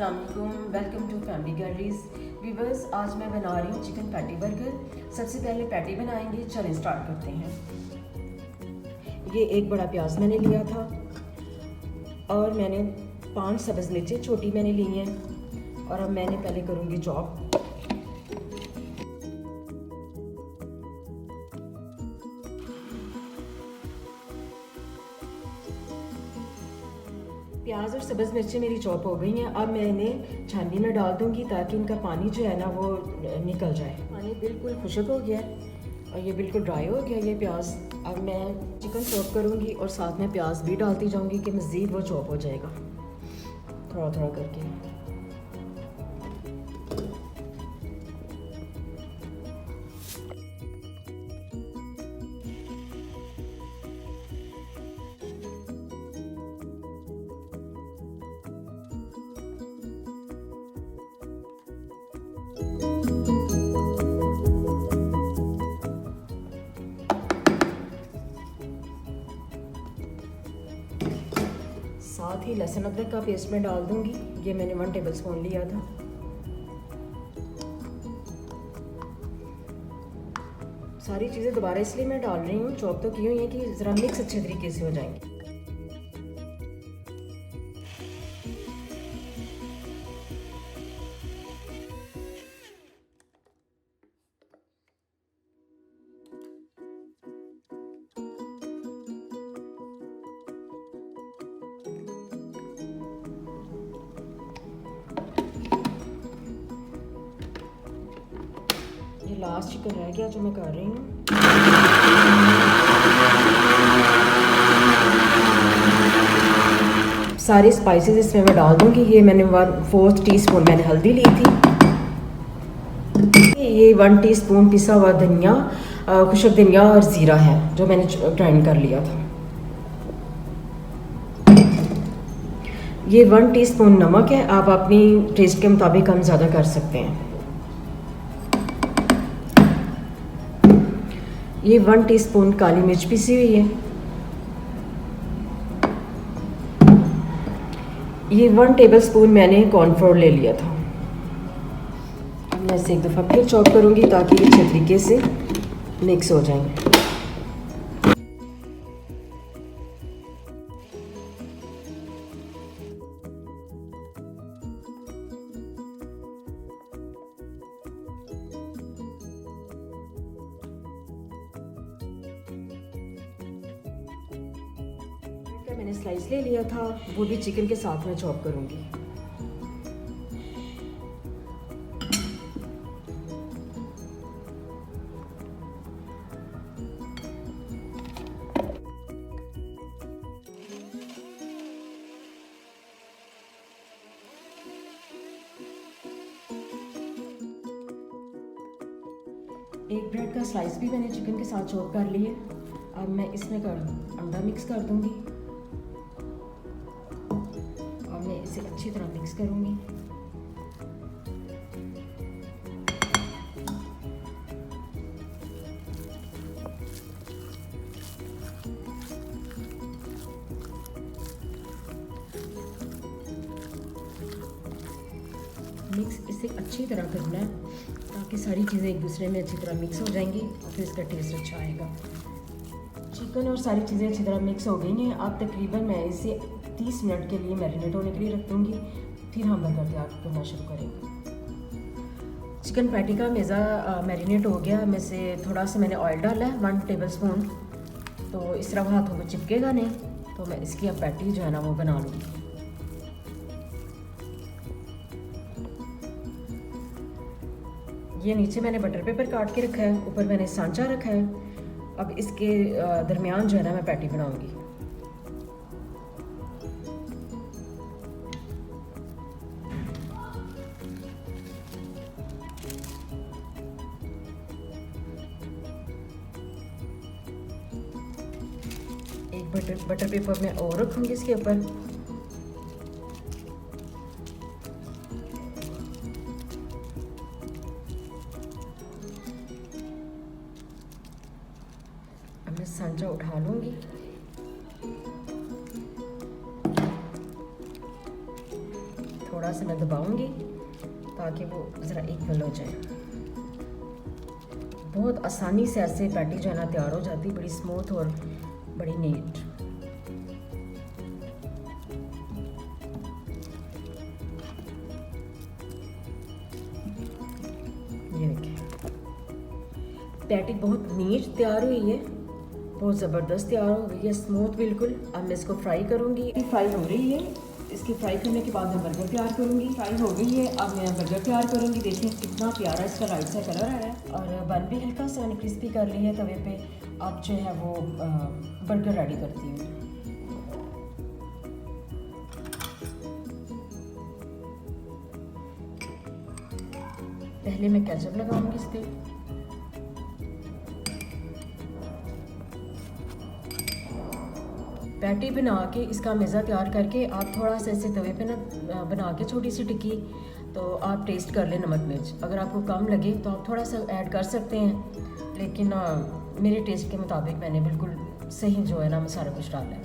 अस्सलामुअलैकुम, welcome to family galleries viewers. आज मैं बना रही हूँ चिकन पैटी बर्गर। सबसे पहले पैटी बनाएंगे, चलें स्टार्ट करते हैं। ये एक बड़ा प्याज मैंने लिया था और मैंने 5 सब्ज़ मिर्चें छोटी मैंने ली हैं और अब मैंने पहले करूँगी चॉप। प्याज और सब्ज़ मिर्चें मेरी चॉप हो गई हैं। अब मैं इन्हें छाननी में डाल दूंगी ताकि इनका पानी जो है ना वो निकल जाए। पानी बिल्कुल खुश्क हो गया है और ये बिल्कुल ड्राई हो गया ये प्याज। अब मैं चिकन चॉप करूंगी और साथ में प्याज भी डालती जाऊंगी कि मज़ीद वो चॉप हो जाएगा थोड़ा थोड़ा करके। साथ ही लहसुन अदरक का पेस्ट में डाल दूंगी। ये मैंने 1 टेबलस्पून लिया था। सारी चीज़ें दोबारा इसलिए मैं डाल रही हूँ, चॉप तो की हुई है कि ज़रा मिक्स अच्छे तरीके से हो जाएंगे। ये लास्ट चिकन रह गया जो मैं कर रही हूँ। सारी स्पाइसेस इसमें मैं डाल दूंगी। ये मैंने 1/4 टीस्पून मैंने हल्दी ली थी। ये 1 टीस्पून पिसा हुआ धनिया, खुशक धनिया और ज़ीरा है जो मैंने ग्राइंड कर लिया था। ये 1 टीस्पून नमक है, आप अपनी टेस्ट के मुताबिक कम ज़्यादा कर सकते हैं। ये 1 टीस्पून काली मिर्च पिसी हुई है। ये 1 टेबलस्पून मैंने कॉर्नफ्लोर ले लिया था। मैं इसे एक दफ़ा फिर चॉप करूँगी ताकि ये अच्छे तरीके से मिक्स हो जाएंगे। मैंने स्लाइस ले लिया था, वो भी चिकन के साथ में चॉप करूंगी। एक ब्रेड का स्लाइस भी मैंने चिकन के साथ चॉप कर लिए। अब मैं इसमें अंडा मिक्स कर दूंगी और मैं इसे अच्छी तरह मिक्स करूंगी। मिक्स इसे अच्छी तरह करना है ताकि सारी चीज़ें एक दूसरे में अच्छी तरह मिक्स हो जाएंगी और फिर इसका टेस्ट अच्छा आएगा। चिकन और सारी चीज़ें अच्छी तरह मिक्स हो गई हैं। अब तकरीबन मैं इसे 30 मिनट के लिए मैरिनेट होने के लिए रख दूँगी, फिर हम बर्गर तैयार करना शुरू करेंगे। चिकन पैटी का मेज़ा मैरिनेट हो गया। मैं से थोड़ा सा मैंने ऑयल डाला है 1 टेबलस्पून, तो इस तरह हाथों को चिपकेगा नहीं। तो मैं इसकी अब पैटी जो है ना वो बना लूँगी। ये नीचे मैंने बटर पेपर काट के रखा है, ऊपर मैंने सांचा रखा है। अब इसके दरमियान जो है ना मैं पैटी बनाऊंगी। एक बटर पेपर मैं और रखूंगी इसके ऊपर। अब मैं सांचा उठा लूंगी। थोड़ा थोड़ा सा मैं दबाऊंगी ताकि वो ज़रा इक्वल हो जाए। बहुत आसानी से ऐसे पैटी जो है ना तैयार हो जाती, बड़ी स्मूथ और बड़ी नीट। ये देखिए पैटी बहुत नीट तैयार हुई है, बहुत ज़बरदस्त तैयार हो गई है, स्मूथ बिल्कुल। अब मैं इसको फ्राई करूँगी। फ्राई हो रही है, इसकी फ्राई करने के बाद मैं बर्गर तैयार करूँगी। फ्राई हो गई है, अब मैं बर्गर तैयार करूँगी। देखें कितना प्यारा इसका राइट सा कलर आया है और बन भी हल्का सा मैंने क्रिस्पी कर ली है तवे पे। अब जो है वो बर्गर रेडी करती हूँ। पहले मैं केचप लगाऊंगी इस पर। पैटी बना के इसका मज़ा तैयार करके आप थोड़ा सा ऐसे तवे पे ना बना के छोटी सी टिक्की, तो आप टेस्ट कर लें नमक मिर्च। अगर आपको कम लगे तो आप थोड़ा सा ऐड कर सकते हैं, लेकिन मेरे टेस्ट के मुताबिक मैंने बिल्कुल सही जो है ना मैं सारा कुछ डाला है।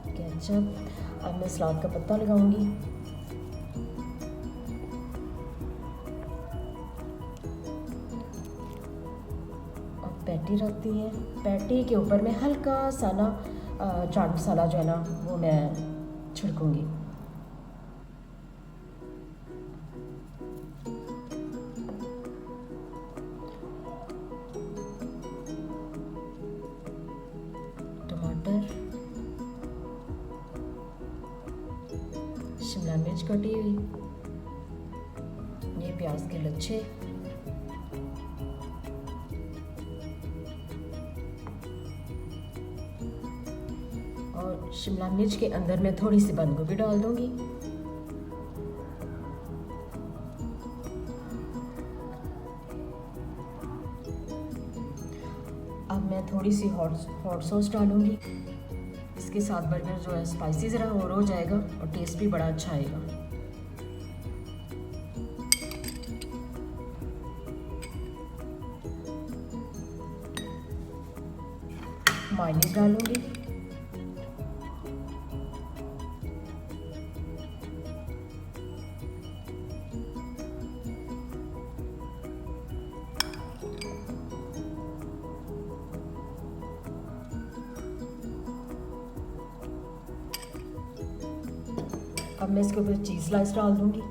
केचप। अब मैं सलाद का पत्ता लगाऊंगी। पैटी रखती है, पैटी के ऊपर मैं हल्का सा ना चाट मसाला जो है ना वो मैं छिड़कूंगी। टमाटर, शिमला मिर्च कटी हुई, ये प्याज के लच्छे, और शिमला मिर्च के अंदर मैं थोड़ी सी बंद गोभी डाल दूंगी। अब मैं थोड़ी सी हॉट सॉस डालूंगी। इसके साथ बर्गर जो है स्पाइसी ज़रा और हो जाएगा और टेस्ट भी बड़ा अच्छा आएगा। मायोनीज डालूंगी। अब मैं इसके ऊपर चीज़ स्लाइस डाल दूंगी।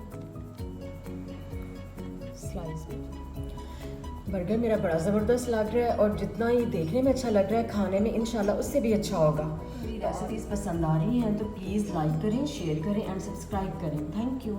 बर्गर मेरा बड़ा ज़बरदस्त लग रहा है और जितना ही देखने में अच्छा लग रहा है खाने में इंशाल्लाह उससे भी अच्छा होगा। मेरी रेसिपीज़ पसंद आ रही हैं तो प्लीज़ लाइक करें, शेयर करें एंड सब्सक्राइब करें। Thank you.